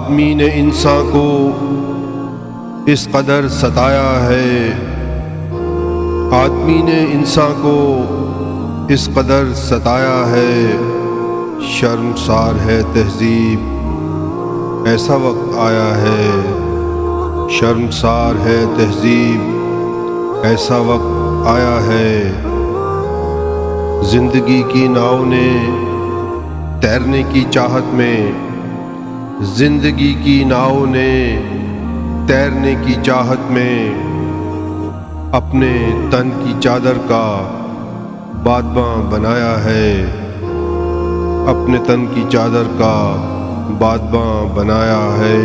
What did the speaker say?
آدمی نے انسان کو اس قدر ستایا ہے، آدمی نے انسان کو اس قدر ستایا ہے، شرمسار ہے تہذیب ایسا وقت آیا ہے، شرمسار ہے تہذیب ایسا وقت آیا ہے۔ زندگی کی ناؤ نے تیرنے کی چاہت میں، زندگی کی ناؤ نے تیرنے کی چاہت میں اپنے تن کی چادر کا بادباں بنایا ہے، اپنے تن کی چادر کا بادباں بنایا ہے۔